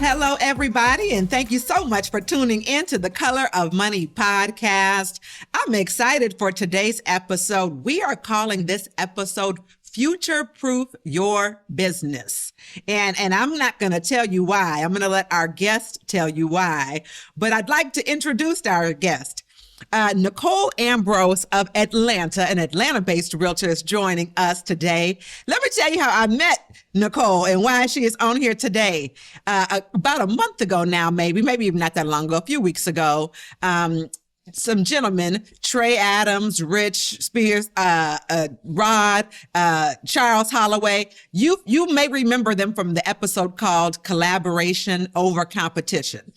Hello, everybody, and thank you so much for tuning in to the Color of Money podcast. I'm excited for today's episode. We are calling this episode Future Proof Your Business. And I'm not going to tell you why. I'm going to let our guest tell you why. But I'd like to introduce our guest. Nicole Ambrose of Atlanta, an Atlanta-based realtor, is joining us today. Let me tell you how I met Nicole and why she is on here today. About a month ago now, maybe even not that long ago, a few weeks ago, some gentlemen, Trey Adams, Rich Spears, Rod, Charles Holloway. You may remember them from the episode called Collaboration Over Competition.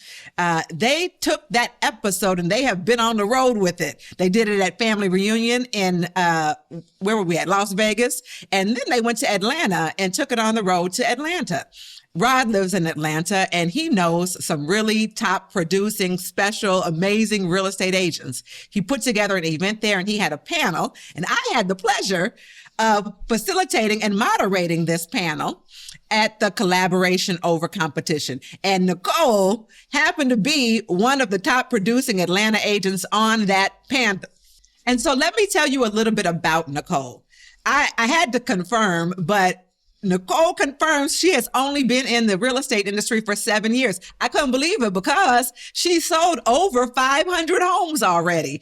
They took that episode and they have been on the road with it. They did it at Family Reunion in, where were we at? Las Vegas. And then they went to Atlanta and took it on the road to Atlanta. Rod lives in Atlanta and he knows some really top producing, special, amazing real estate agents. He put together an event there and he had a panel, and I had the pleasure of facilitating and moderating this panel at the Collaboration Over Competition. And Nicole happened to be one of the top producing Atlanta agents on that panel. And so let me tell you a little bit about Nicole. I had to confirm, but Nicole confirms she has only been in the real estate industry for 7 years. I couldn't believe it because she sold over 500 homes already.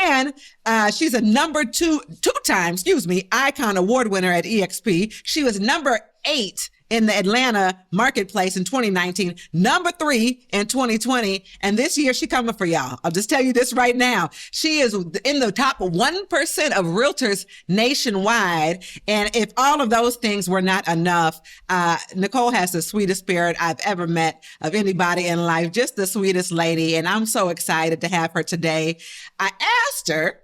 And she's a two-time Icon Award winner at EXP. She was number 8 in the Atlanta marketplace in 2019, number 3 in 2020. And this year she coming for y'all. I'll just tell you this right now. She is in the top 1% of realtors nationwide. And if all of those things were not enough, Nicole has the sweetest spirit I've ever met of anybody in life, just the sweetest lady. And I'm so excited to have her today. I asked her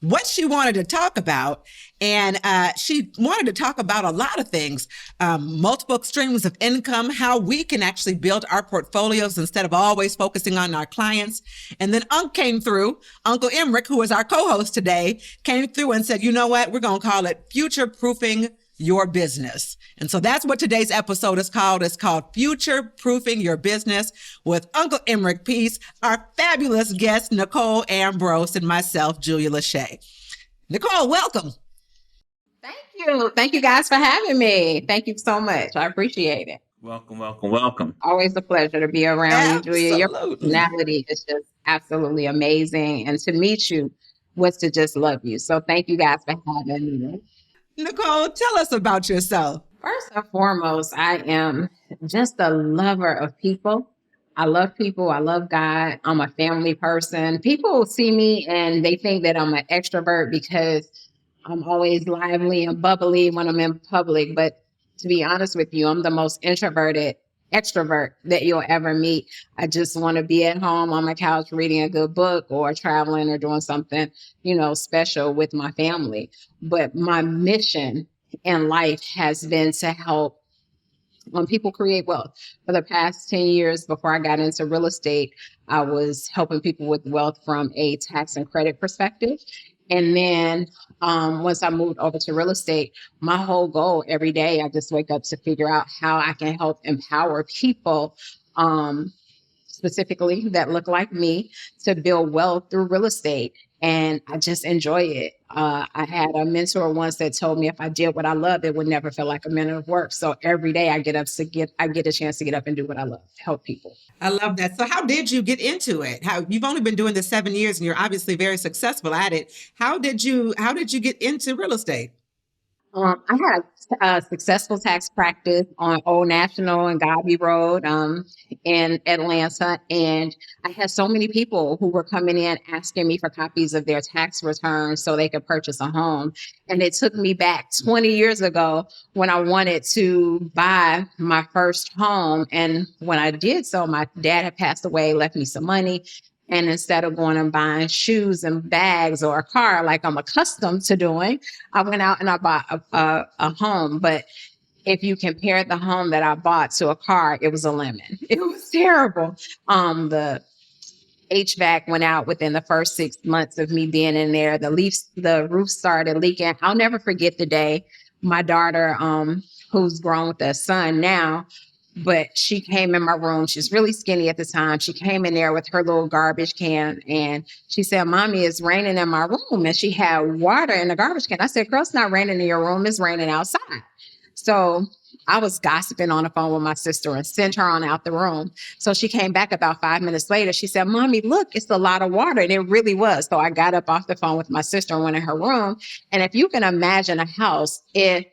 what she wanted to talk about. And she wanted to talk about a lot of things, multiple streams of income, how we can actually build our portfolios instead of always focusing on our clients. And then came through, Uncle Emerick, who is our co-host today, came through and said, you know what, we're going to call it Future Proofing Your Business. And so that's what today's episode is called. It's called Future Proofing Your Business with Uncle Emerick Peace, our fabulous guest, Nicole Ambrose, and myself, Julia Lashay. Nicole, welcome. Thank you. Thank you guys for having me. Thank you so much. I appreciate it. Welcome. Always a pleasure to be around you, Julia. Your Absolutely. personality is just absolutely amazing. And to meet you was to just love you. So thank you guys for having me. Nicole, tell us about yourself. First and foremost, I am just a lover of people. I love people. I love God. I'm a family person. People see me and they think that I'm an extrovert because I'm always lively and bubbly when I'm in public. But to be honest with you, I'm the most introverted extrovert that you'll ever meet. I just want to be at home on my couch reading a good book or traveling or doing something, special with my family. But my mission in life has been to help people create wealth. For the past 10 years before I got into real estate, I was helping people with wealth from a tax and credit perspective. And then once I moved over to real estate, my whole goal every day, I just wake up to figure out how I can help empower people, specifically that look like me, to build wealth through real estate. And I just enjoy it. I had a mentor once that told me if I did what I loved, it would never feel like a minute of work. So every day I get a chance to get up and do what I love, help people. I love that. So how did you get into it? You've only been doing this 7 years and you're obviously very successful at it. How did you get into real estate? I had a successful tax practice on Old National and Gobby Road in Atlanta. And I had so many people who were coming in asking me for copies of their tax returns so they could purchase a home. And it took me back 20 years ago when I wanted to buy my first home. And when I did so, my dad had passed away, left me some money. And instead of going and buying shoes and bags or a car like I'm accustomed to doing, I went out and I bought a home. But if you compare the home that I bought to a car, it was a lemon. It was terrible. The HVAC went out within the first 6 months of me being in there. The roof started leaking. I'll never forget the day my daughter, who's grown with a son now, but she came in my room. She's really skinny at the time. She came in there with her little garbage can and she said, Mommy, it's raining in my room. And she had water in the garbage can. I said, girl, it's not raining in your room. It's raining outside. So I was gossiping on the phone with my sister and sent her on out the room. So she came back about 5 minutes later. She said, Mommy, look, it's a lot of water. And it really was. So I got up off the phone with my sister and went in her room. And if you can imagine a house, if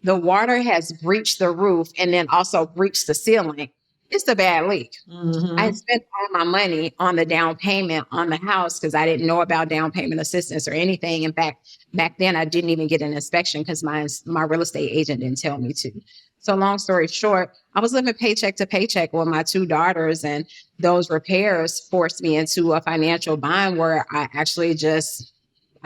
the water has breached the roof and then also breached the ceiling, it's a bad leak. Mm-hmm. I spent all my money on the down payment on the house because I didn't know about down payment assistance or anything. In fact, back then I didn't even get an inspection because my real estate agent didn't tell me to. So long story short, I was living paycheck to paycheck with my 2 daughters, and those repairs forced me into a financial bind where I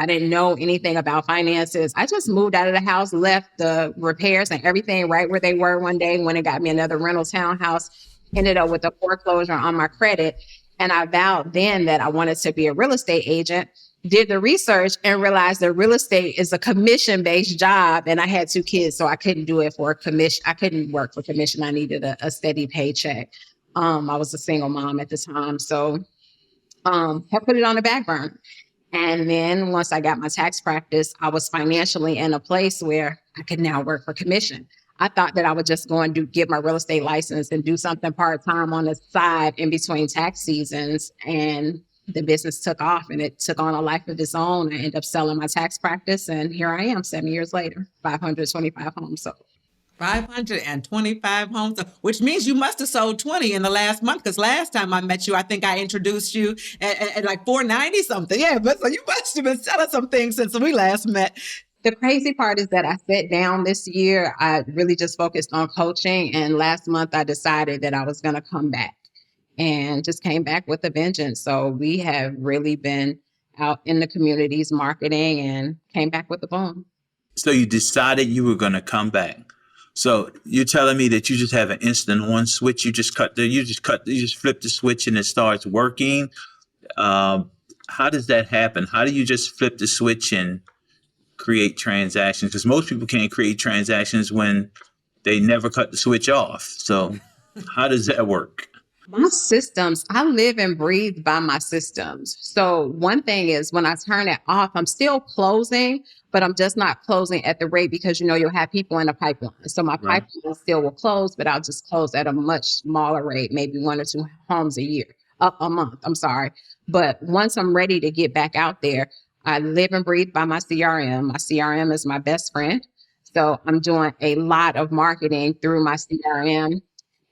didn't know anything about finances. I just moved out of the house, left the repairs and everything right where they were one day when it got me another rental townhouse, ended up with a foreclosure on my credit. And I vowed then that I wanted to be a real estate agent, did the research and realized that real estate is a commission-based job. And I had 2 kids, so I couldn't do it for a commission. I couldn't work for commission. I needed a steady paycheck. I was a single mom at the time. So I put it on the back burner. And then once I got my tax practice, I was financially in a place where I could now work for commission. I thought that I would just go and get my real estate license and do something part-time on the side in between tax seasons. And the business took off and it took on a life of its own. I ended up selling my tax practice. And here I am 7 years later, 525 homes sold. 525 homes, which means you must have sold 20 in the last month. Because last time I met you, I think I introduced you at like 490 something. Yeah, but so you must have been selling some things since we last met. The crazy part is that I sat down this year. I really just focused on coaching. And last month I decided that I was going to come back and just came back with a vengeance. So we have really been out in the communities marketing and came back with a boom. So you decided you were going to come back. So you're telling me that you just have an instant on switch. You just flip the switch and it starts working. How does that happen? How do you just flip the switch and create transactions? Because most people can't create transactions when they never cut the switch off. So how does that work? My systems, I live and breathe by my systems. So one thing is when I turn it off, I'm still closing, but I'm just not closing at the rate because, you'll have people in the pipeline. So my pipeline still will close, but I'll just close at a much smaller rate, maybe 1 or 2 homes a month. I'm sorry. But once I'm ready to get back out there, I live and breathe by my CRM. My CRM is my best friend. So I'm doing a lot of marketing through my CRM,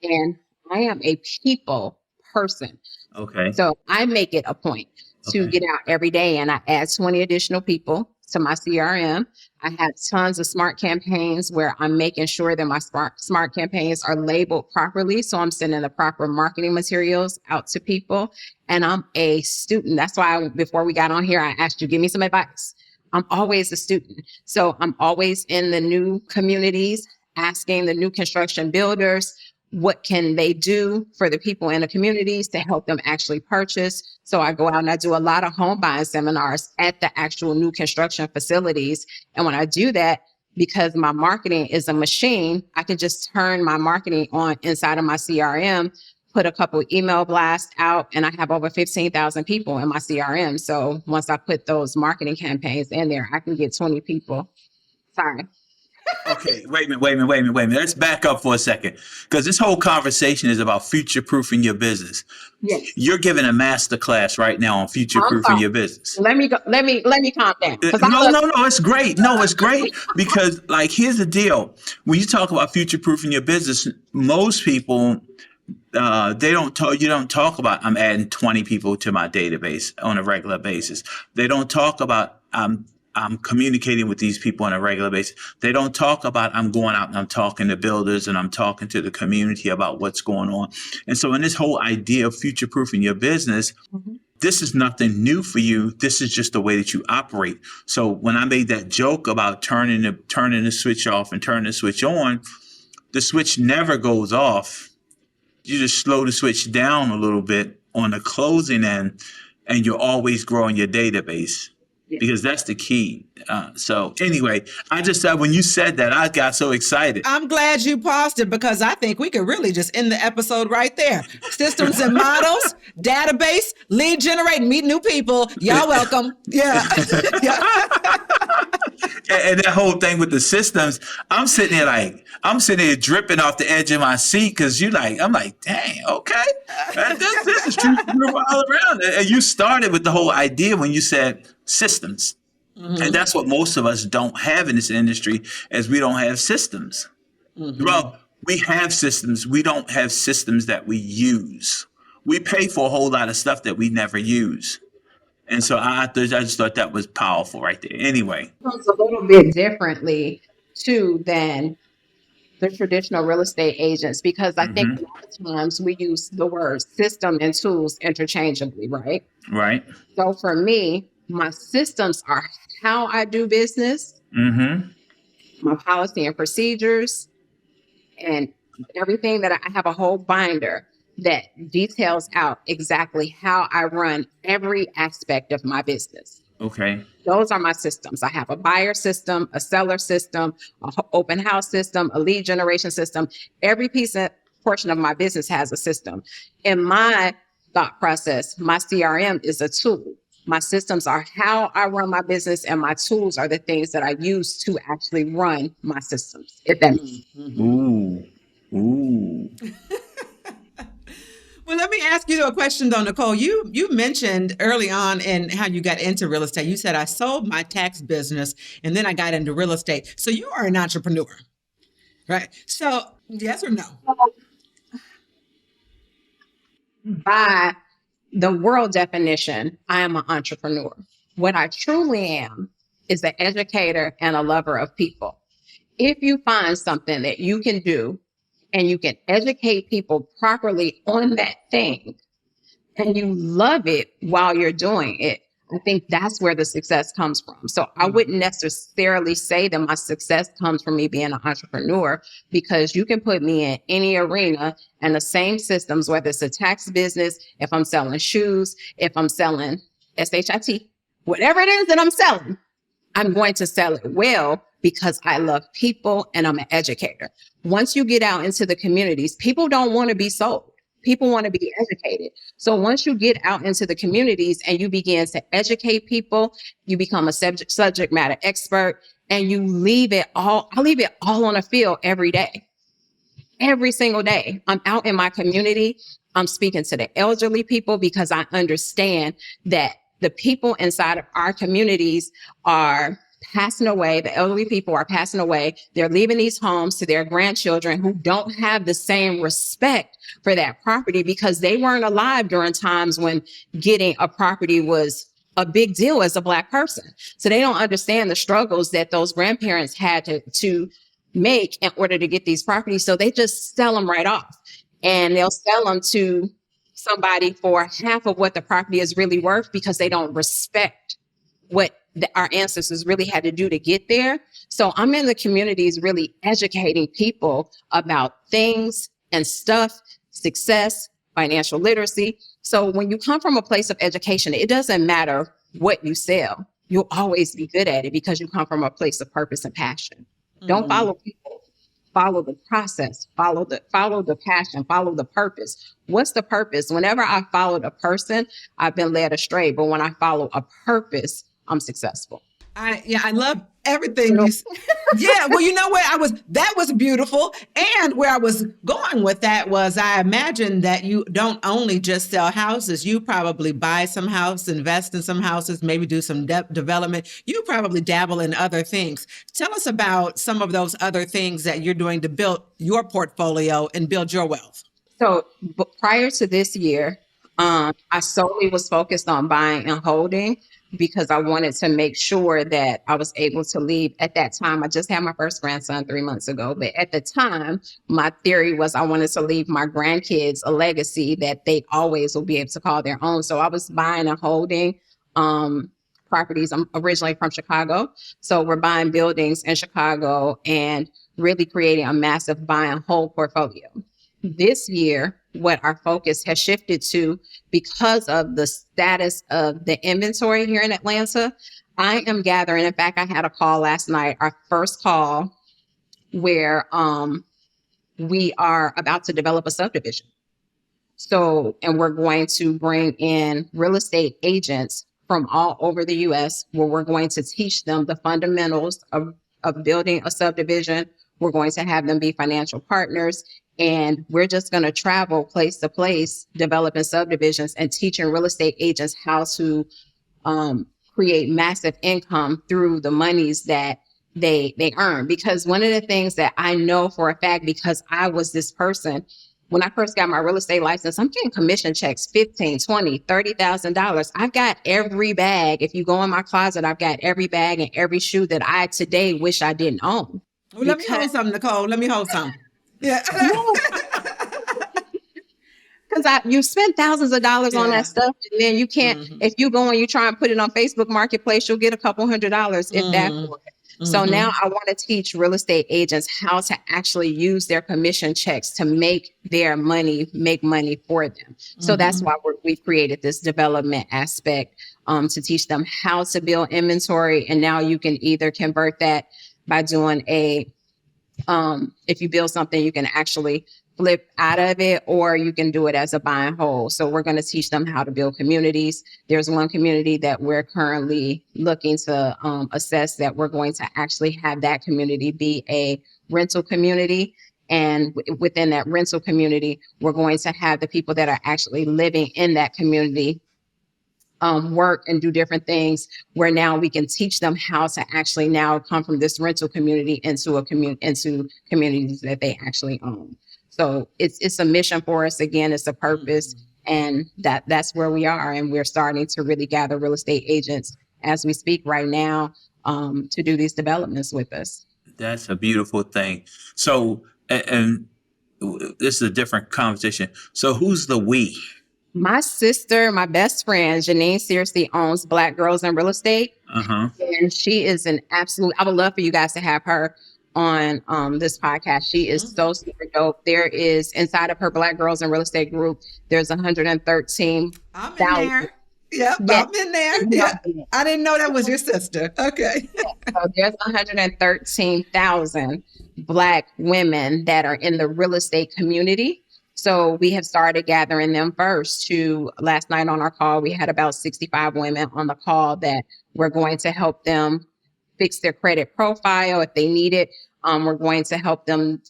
and I am a people person. Okay. So I make it a point to get out every day, and I add 20 additional people to my CRM. I have tons of smart campaigns where I'm making sure that my smart campaigns are labeled properly. So I'm sending the proper marketing materials out to people. And I'm a student. That's why before we got on here, I asked you, give me some advice. I'm always a student. So I'm always in the new communities, asking the new construction builders, what can they do for the people in the communities to help them actually purchase? So I go out and I do a lot of home buying seminars at the actual new construction facilities. And when I do that, because my marketing is a machine, I can just turn my marketing on inside of my CRM, put a couple email blasts out, and I have over 15,000 people in my CRM. So once I put those marketing campaigns in there, I can get 20 people. Sorry. Okay, wait a minute. Let's back up for a second, because this whole conversation is about future-proofing your business. Yes. You're giving a master class right now on future-proofing your business. Let me calm down. No, it's great. No, it's great because, here's the deal. When you talk about future-proofing your business, most people, they don't talk. You don't talk about I'm adding 20 people to my database on a regular basis. They don't talk about I'm communicating with these people on a regular basis. They don't talk about I'm going out and I'm talking to builders and I'm talking to the community about what's going on. And so in this whole idea of future-proofing your business, this is nothing new for you. This is just the way that you operate. So when I made that joke about turning the switch off and turning the switch on, the switch never goes off. You just slow the switch down a little bit on the closing end, and you're always growing your database. because that's the key. So anyway, I just when you said that, I got so excited. I'm glad you paused it because I think we could really just end the episode right there. Systems and models, database, lead generate, meet new people. Y'all welcome. Yeah. Yeah. And that whole thing with the systems, I'm sitting there dripping off the edge of my seat because I'm like, dang, okay, this is true all around. And you started with the whole idea when you said systems. Mm-hmm. And that's what most of us don't have in this industry, as we don't have systems. Mm-hmm. Well, we have systems. We don't have systems that we use. We pay for a whole lot of stuff that we never use. And so I just thought that was powerful right there. Anyway. It's a little bit differently, too, than the traditional real estate agents, because I think a lot of times we use the word system and tools interchangeably, right? Right. So for me, my systems are how I do business, my policy and procedures, and everything that I have a whole binder that details out exactly how I run every aspect of my business. Okay. Those are my systems. I have a buyer system, a seller system, an open house system, a lead generation system. Every portion of my business has a system. In my thought process, my CRM is a tool. My systems are how I run my business, and my tools are the things that I use to actually run my systems, if that makes sense. Ooh. Well, let me ask you a question though, Nicole. You mentioned early on in how you got into real estate. You said, I sold my tax business and then I got into real estate. So you are an entrepreneur, right? So yes or no? By the world definition, I am an entrepreneur. What I truly am is an educator and a lover of people. If you find something that you can do and you can educate people properly on that thing, and you love it while you're doing it, I think that's where the success comes from. So I wouldn't necessarily say that my success comes from me being an entrepreneur, because you can put me in any arena and the same systems, whether it's a tax business, if I'm selling shoes, if I'm selling SHIT, whatever it is that I'm selling, I'm going to sell it well because I love people and I'm an educator. Once you get out into the communities, people don't want to be sold. People want to be educated. So once you get out into the communities and you begin to educate people, you become a subject matter expert, and you leave it all. I leave it all on the field every day. Every single day. I'm out in my community. I'm speaking to the elderly people because I understand that the people inside of our communities are passing away. The elderly people are passing away. They're leaving these homes to their grandchildren who don't have the same respect for that property because they weren't alive during times when getting a property was a big deal as a Black person. So they don't understand the struggles that those grandparents had to make in order to get these properties. So they just sell them right off, and they'll sell them to somebody for half of what the property is really worth because they don't respect what our ancestors really had to do to get there. So I'm in the communities really educating people about things and stuff, success, financial literacy. So when you come from a place of education, it doesn't matter what you sell. You'll always be good at it because you come from a place of purpose and passion. Don't follow people. Follow the process, follow the passion, follow the purpose. What's the purpose? Whenever I followed a person, I've been led astray. But when I follow a purpose, I'm successful. I love everything you said. Yeah, well, you know what? That was beautiful. And where I was going with that was, I imagine that you don't only just sell houses. You probably buy some house, invest in some houses, maybe do some development. You probably dabble in other things. Tell us about some of those other things that you're doing to build your portfolio and build your wealth. So prior to this year, I solely was focused on buying and holding, because I wanted to make sure that I was able to leave. At that time, I just had my first grandson 3 months ago. But at the time, my theory was I wanted to leave my grandkids a legacy that they always will be able to call their own. So I was buying and holding properties. I'm originally from Chicago. So we're buying buildings in Chicago and really creating a massive buy and hold portfolio. This year, what our focus has shifted to, because of the status of the inventory here in Atlanta, I am gathering. In fact, I had a call last night, our first call, where we are about to develop a subdivision. So, and we're going to bring in real estate agents from all over the US, where we're going to teach them the fundamentals of building a subdivision. We're going to have them be financial partners, and we're just going to travel place to place, developing subdivisions and teaching real estate agents how to create massive income through the monies that they earn. Because one of the things that I know for a fact, because I was this person, when I first got my real estate license, I'm getting commission checks, $15,000, $20,000, $30,000. I've got every bag. If you go in my closet, I've got every bag and every shoe that I today wish I didn't own. Well, let me hold some, Nicole. Let me hold some. Yeah. Because you spend thousands of dollars on that stuff, and then you can't, if you go and you try and put it on Facebook Marketplace, you'll get a couple $100 if that for it. So now I want to teach real estate agents how to actually use their commission checks to make money for them. So that's why we've created this development aspect to teach them how to build inventory. And now you can either convert that by doing if you build something, you can actually flip out of it, or you can do it as a buy and hold. So we're going to teach them how to build communities. There's one community that we're currently looking to assess, that we're going to actually have that community be a rental community. And within that rental community, we're going to have the people that are actually living in that community work and do different things, where now we can teach them how to actually now come from this rental community into communities that they actually own. So it's a mission for us. Again, it's a purpose, and that's where we are. And we're starting to really gather real estate agents as we speak right now to do these developments with us. That's a beautiful thing. So, and this is a different conversation. So who's the we? My sister, my best friend, Janine, seriously owns Black Girls in Real Estate. And she is an absolute, I would love for you guys to have her on this podcast. She is so super dope. There is, inside of her Black Girls in Real Estate group, there's 113. I'm in there. Yep, yeah. I'm in there. Yeah. I didn't know that was your sister. Okay. So there's 113,000 Black women that are in the real estate community. So we have started gathering them first. Last night on our call, we had about 65 women on the call that we're going to help them fix their credit profile if they need it. We're going to help them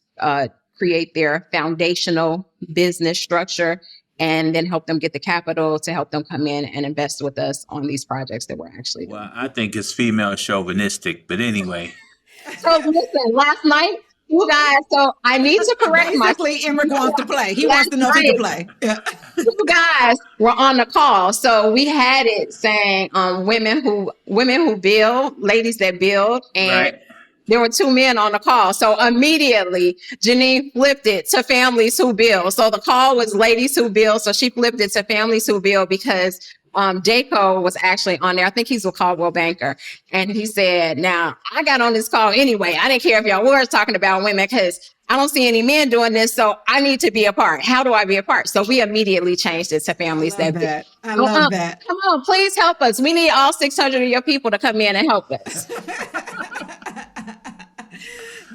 create their foundational business structure, and then help them get the capital to help them come in and invest with us on these projects that we're actually doing. Well, I think it's female chauvinistic, but anyway. So listen, last night, you guys, so I need to correct myself. Basically, Emerick wants to play. He wants to know if he can play. Yeah. You guys were on the call. So we had it saying women who build, ladies that build, and there were two men on the call. So immediately Janine flipped it to families who build. So the call was ladies who build. So she flipped it to families who build, because Daco was actually on there. I think he's a Caldwell banker. And he said, now I got on this call anyway. I didn't care if y'all were talking about women, because I don't see any men doing this. So I need to be a part. How do I be a part? So we immediately changed it to families that build. I love that. Come on, please help us. We need all 600 of your people to come in and help us.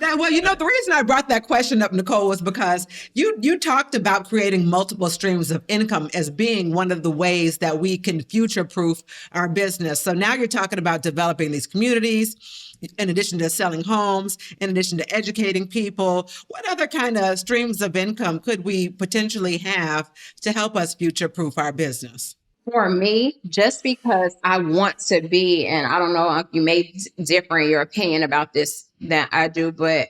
Well, the reason I brought that question up, Nicole, was because you talked about creating multiple streams of income as being one of the ways that we can future-proof our business. So now you're talking about developing these communities, in addition to selling homes, in addition to educating people. What other kind of streams of income could we potentially have to help us future-proof our business? For me, just because I want to be, and I don't know, you may differ in your opinion about this than I do, but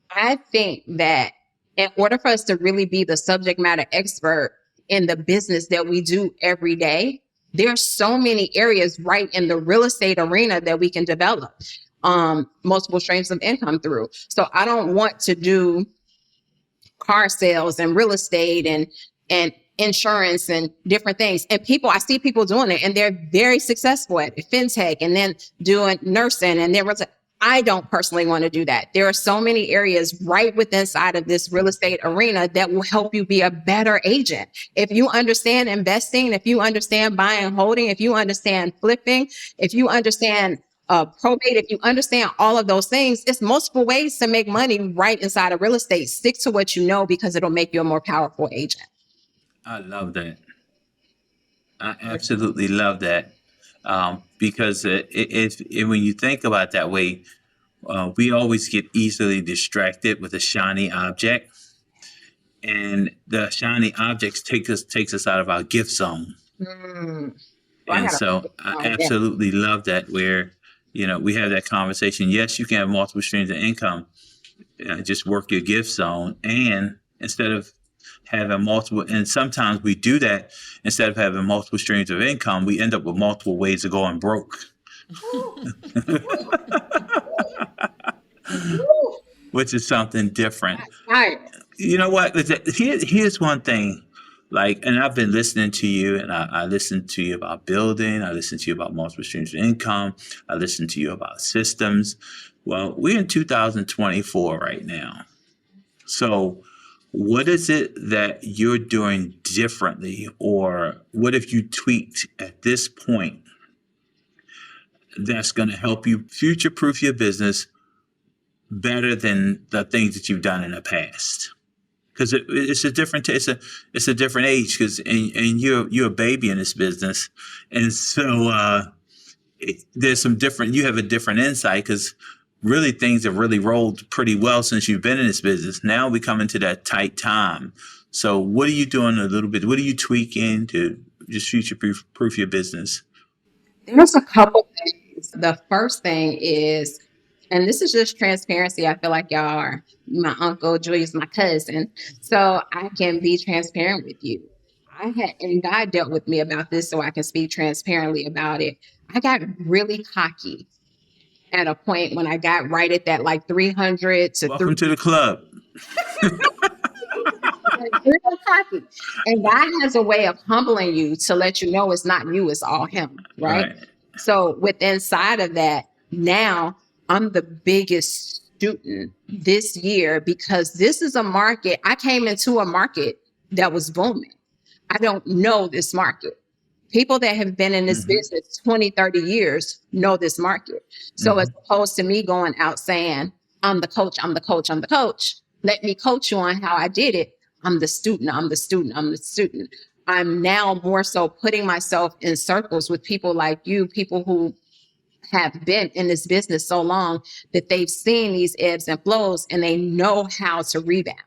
I think that in order for us to really be the subject matter expert in the business that we do every day, there's so many areas right in the real estate arena that we can develop multiple streams of income through. So I don't want to do car sales and real estate and insurance and different things. And I see people doing it, and they're very successful at it, fintech, and then doing nursing. And I don't personally want to do that. There are so many areas right within inside of this real estate arena that will help you be a better agent. If you understand investing, if you understand buying and holding, if you understand flipping, if you understand probate, if you understand all of those things, it's multiple ways to make money right inside of real estate. Stick to what you know because it'll make you a more powerful agent. I love that. I absolutely love that. Because when you think about that way, we always get easily distracted with a shiny object, and the shiny objects takes us out of our gift zone. Mm. And so I absolutely love that, where we have that conversation. Yes, you can have multiple streams of income. Just work your gift zone, and instead of having multiple, and sometimes we do that, instead of having multiple streams of income, we end up with multiple ways of going broke. Which is something different. Right. You know what? Here's one thing. And I've been listening to you, and I listened to you about building. I listened to you about multiple streams of income. I listened to you about systems. Well, we're in 2024 right now. So what is it that you're doing differently, or what have you tweaked at this point that's going to help you future-proof your business better than the things that you've done in the past? Because it's a different age. Because and you're a baby in this business, and so there's some different. You have a different insight, because really things have really rolled pretty well since you've been in this business. Now we come into that tight time. So what are you doing a little bit? What are you tweaking to just future-proof your business? There's a couple things. The first thing is, and this is just transparency. I feel like y'all are my uncle, Julia's my cousin, so I can be transparent with you. And God dealt with me about this, so I can speak transparently about it. I got really cocky at a point when I got right at that 300 to Welcome to the club. Real cocky. And God has a way of humbling you to let you know it's not you, it's all him, right? So with inside of that, now I'm the biggest student this year, because this is a market. I came into a market that was booming. I don't know this market. People that have been in this business 20, 30 years know this market. So as opposed to me going out saying, I'm the coach, I'm the coach, I'm the coach, let me coach you on how I did it. I'm the student, I'm the student, I'm the student. I'm now more so putting myself in circles with people like you, people who have been in this business so long that they've seen these ebbs and flows, and they know how to rebound.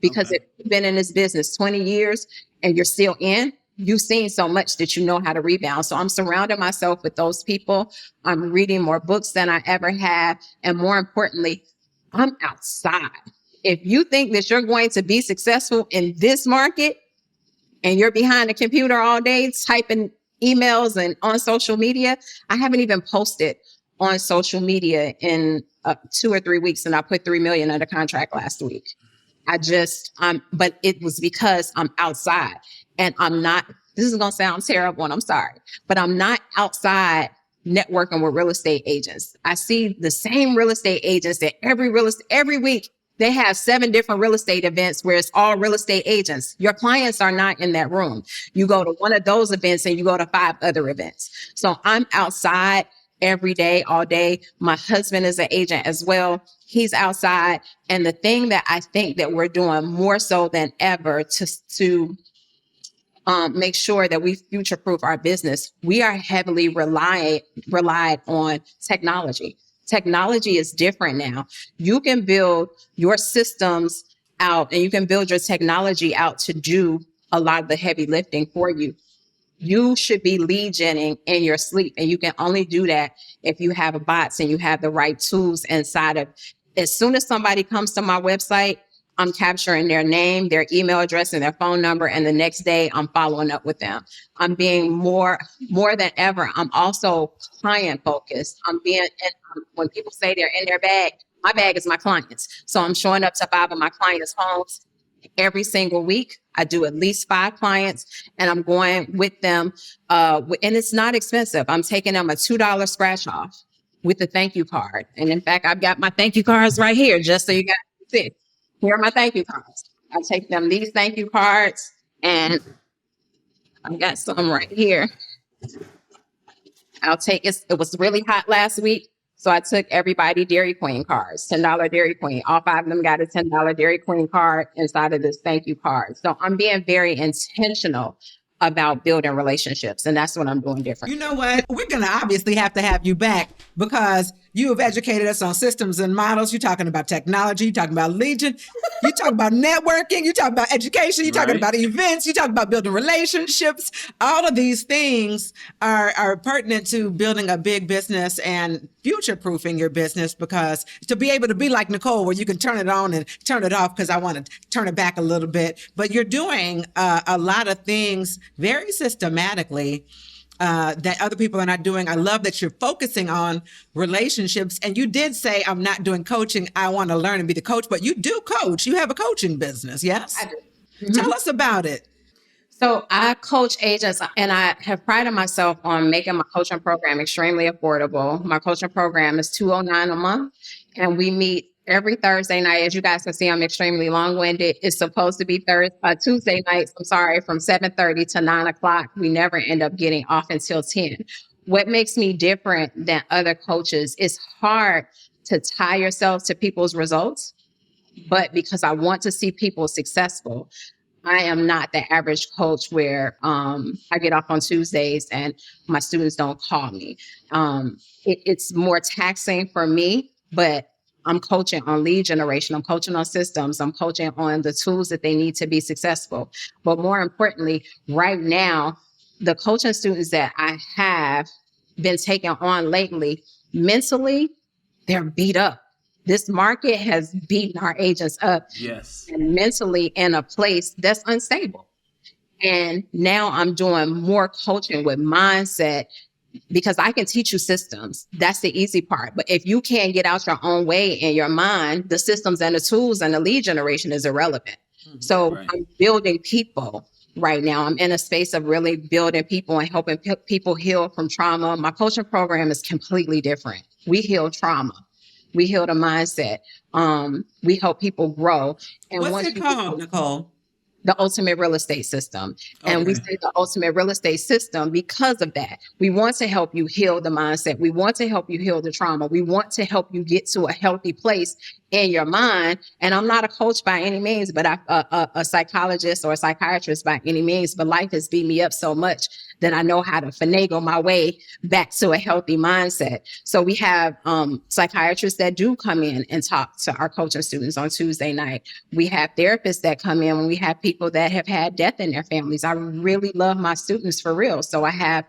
Because if you've been in this business 20 years and you're still in, you've seen so much that you know how to rebound. So I'm surrounding myself with those people. I'm reading more books than I ever have. And more importantly, I'm outside. If you think that you're going to be successful in this market and you're behind a computer all day typing emails and on social media, I haven't even posted on social media in 2 or 3 weeks, and I put $3 million under contract last week. But it was because I'm outside, and I'm not, this is going to sound terrible, and I'm sorry, but I'm not outside networking with real estate agents. I see the same real estate agents that every week they have 7 different real estate events where it's all real estate agents. Your clients are not in that room. You go to one of those events and you go to 5 other events. So I'm outside every day, all day. My husband is an agent as well. He's outside. And the thing that I think that we're doing more so than ever to make sure that we future-proof our business, we are heavily relied on technology. Technology is different now. You can build your systems out, and you can build your technology out to do a lot of the heavy lifting for you. You should be lead genning in your sleep, and you can only do that if you have bots and you have the right tools inside of. As soon as somebody comes to my website, I'm capturing their name, their email address, and their phone number. And the next day I'm following up with them. I'm being more than ever. I'm also client focused. When people say they're in their bag, my bag is my clients. So I'm showing up to 5 of my clients' homes every single week. I do at least 5 clients, and I'm going with them. And it's not expensive. I'm taking them a $2 scratch off. with the thank you card. And in fact, I've got my thank you cards right here, just so you guys can see. Here are my thank you cards. I take them these thank you cards, and I've got some right here. I'll take it. It was really hot last week. So I took everybody Dairy Queen cards, $10 Dairy Queen. All 5 of them got a $10 Dairy Queen card inside of this thank you card. So I'm being very intentional about building relationships. And that's what I'm doing different. You know what? We're going to obviously have to have you back because you have educated us on systems and models. You're talking about technology. You're talking about Legion. You're talking about networking. You're talking about education. You're talking about events. You're talking about building relationships. All of these things are pertinent to building a big business and future-proofing your business, because to be able to be like Nicole, where you can turn it on and turn it off, because I want to turn it back a little bit. But you're doing a lot of things very systematically that other people are not doing. I love that you're focusing on relationships. And you did say, I'm not doing coaching. I want to learn and be the coach, but you do coach. You have a coaching business. Yes. I do. Tell us about it. So I coach agents, and I have prided myself on making my coaching program extremely affordable. My coaching program is $209 a month, and we meet every Thursday night. As you guys can see, I'm extremely long-winded. It's supposed to be Tuesday nights, from 7:30 to 9 o'clock. We never end up getting off until 10. What makes me different than other coaches is hard to tie yourself to people's results, but because I want to see people successful, I am not the average coach where I get off on Tuesdays and my students don't call me. It's more taxing for me, but I'm coaching on lead generation. I'm coaching on systems. I'm coaching on the tools that they need to be successful. But more importantly, right now, the coaching students that I have been taking on lately, mentally, they're beat up. This market has beaten our agents up, and mentally in a place that's unstable. And now I'm doing more coaching with mindset, because I can teach you systems. That's the easy part. But if you can't get out your own way in your mind, the systems and the tools and the lead generation is irrelevant. So I'm building people right now. I'm in a space of really building people and helping people heal from trauma. My coaching program is completely different. We heal trauma. We heal the mindset. We help people grow. And what's it called, Nicole? The ultimate real estate system. And we say the ultimate real estate system because of that. We want to help you heal the mindset. We want to help you heal the trauma. We want to help you get to a healthy place in your mind. And I'm not a coach by any means, but a psychologist or a psychiatrist by any means. But life has beat me up so much that I know how to finagle my way back to a healthy mindset. So we have psychiatrists that do come in and talk to our coaching students on Tuesday night. We have therapists that come in when we have people that have had death in their families. I really love my students for real. So I have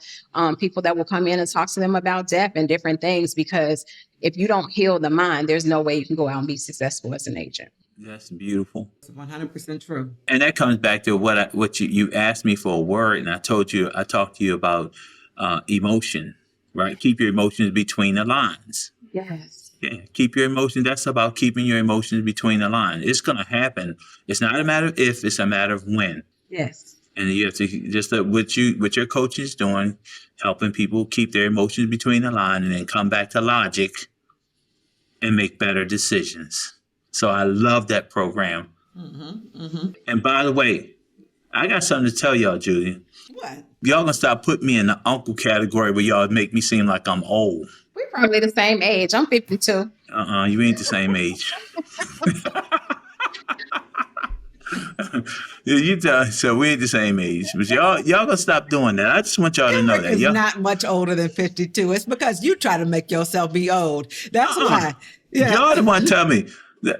people that will come in and talk to them about death and different things, because if you don't heal the mind, there's no way you can go out and be successful as an agent. That's beautiful. It's 100% true. And that comes back to what you asked me for a word, and I talked to you about emotion, right? Keep your emotions between the lines. Yes. Yeah, keep your emotions. That's about keeping your emotions between the lines. It's going to happen. It's not a matter of if, it's a matter of when. Yes. And you have to just what your coach is doing, helping people keep their emotions between the line, and then come back to logic and make better decisions. So I love that program. And by the way, I got something to tell y'all, Julian. What? Y'all gonna stop putting me in the uncle category where y'all make me seem like I'm old. We're probably the same age. I'm 52. You ain't the same age. So we ain't the same age. But y'all gonna stop doing that. I just want y'all to know that. Emerick is not much older than 52. It's because you try to make yourself be old. That's why. Yeah. Y'all the one tell me.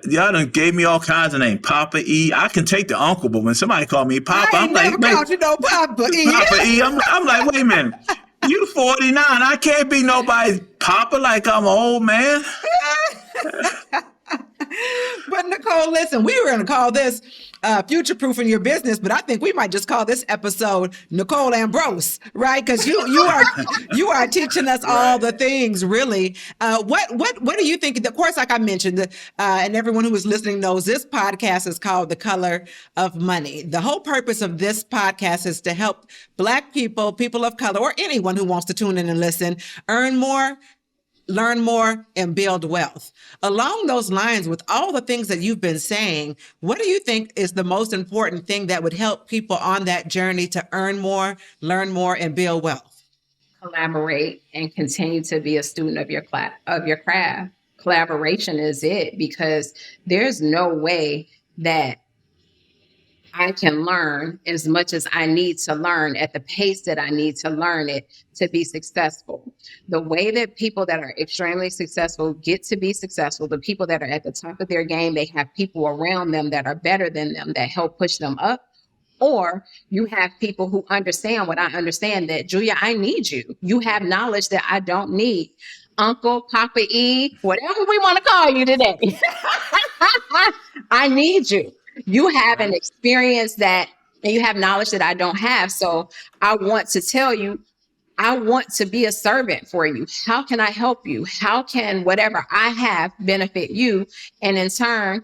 Y'all done gave me all kinds of names. Papa E. I can take the uncle, but when somebody call me Papa, I'm like, called you no Papa E. Papa E. I'm like, wait a minute. You 49. I can't be nobody's Papa like I'm an old man. But Nicole, listen, we were going to call this future-proofing your business, but I think we might just call this episode Nicole Ambrose, right? Because you are teaching us all the things, really. What do you think? Of course, like I mentioned, and everyone who is listening knows, this podcast is called The Color of Money. The whole purpose of this podcast is to help Black people, people of color, or anyone who wants to tune in and listen, earn more, learn more, and build wealth. Along those lines, with all the things that you've been saying, what do you think is the most important thing that would help people on that journey to earn more, learn more, and build wealth? Collaborate and continue to be a student of your craft. Collaboration is it, because there's no way that I can learn as much as I need to learn at the pace that I need to learn it to be successful. The way that people that are extremely successful get to be successful, the people that are at the top of their game, they have people around them that are better than them that help push them up. Or you have people who understand what I understand, that, Julia, I need you. You have knowledge that I don't need. Uncle, Papa E, whatever we want to call you today. I need you. You have an experience and you have knowledge that I don't have. So I want to tell you, I want to be a servant for you. How can I help you? How can whatever I have benefit you? And in turn,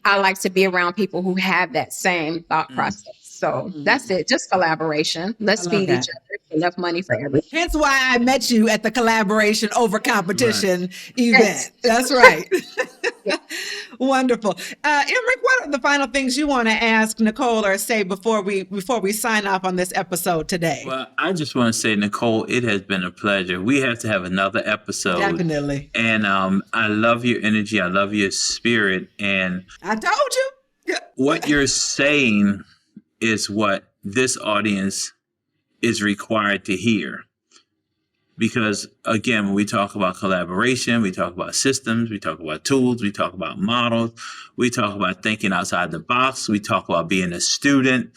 I like to be around people who have that same thought process. So that's it. Just collaboration. Let's feed each other. Enough money for everyone. Hence why I met you at the collaboration over competition event. Yes. That's right. Wonderful. Emerick, what are the final things you want to ask Nicole or say before we sign off on this episode today? Well, I just want to say, Nicole, it has been a pleasure. We have to have another episode. Definitely. And I love your energy. I love your spirit. And I told you. Yeah. What you're saying is what this audience is required to hear. Because again, when we talk about collaboration, we talk about systems, we talk about tools, we talk about models, we talk about thinking outside the box, we talk about being a student.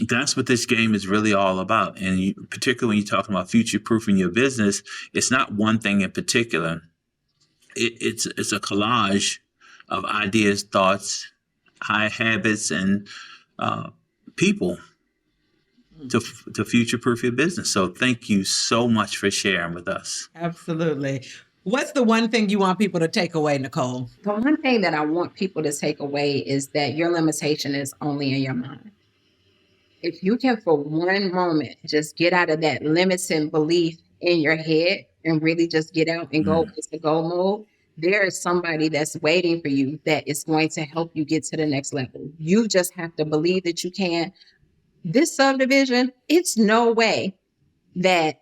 That's what this game is really all about. And particularly when you're talking about future-proofing your business, it's not one thing in particular. It's a collage of ideas, thoughts, high habits, and people to future-proof your business. So thank you so much for sharing with us. Absolutely. What's the one thing you want people to take away, Nicole? The one thing that I want people to take away is that your limitation is only in your mind. If you can, for one moment, just get out of that limiting belief in your head and really just get out and go into go mode, there is somebody that's waiting for you that is going to help you get to the next level. You just have to believe that you can. This subdivision, it's no way that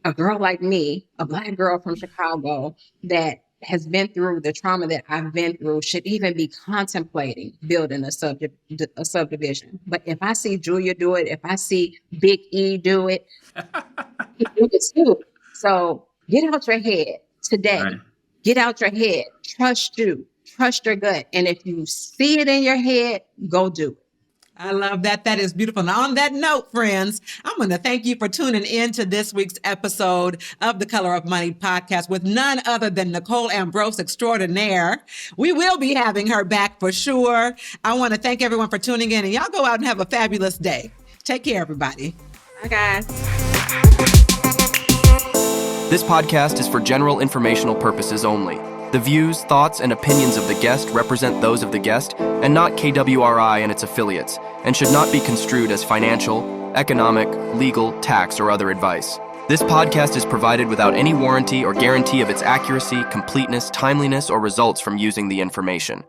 a girl like me, a Black girl from Chicago that has been through the trauma that I've been through, should even be contemplating building a subdivision. But if I see Julia do it, if I see Big E do it, he do it too. So get out your head today. Right. Get out your head. Trust you. Trust your gut. And if you see it in your head, go do it. I love that. That is beautiful. And on that note, friends, I'm going to thank you for tuning in to this week's episode of the Color of Money podcast with none other than Nicole Ambrose extraordinaire. We will be having her back for sure. I want to thank everyone for tuning in, and y'all go out and have a fabulous day. Take care, everybody. Bye, guys. This podcast is for general informational purposes only. The views, thoughts, and opinions of the guest represent those of the guest and not KWRI and its affiliates, and should not be construed as financial, economic, legal, tax, or other advice. This podcast is provided without any warranty or guarantee of its accuracy, completeness, timeliness, or results from using the information.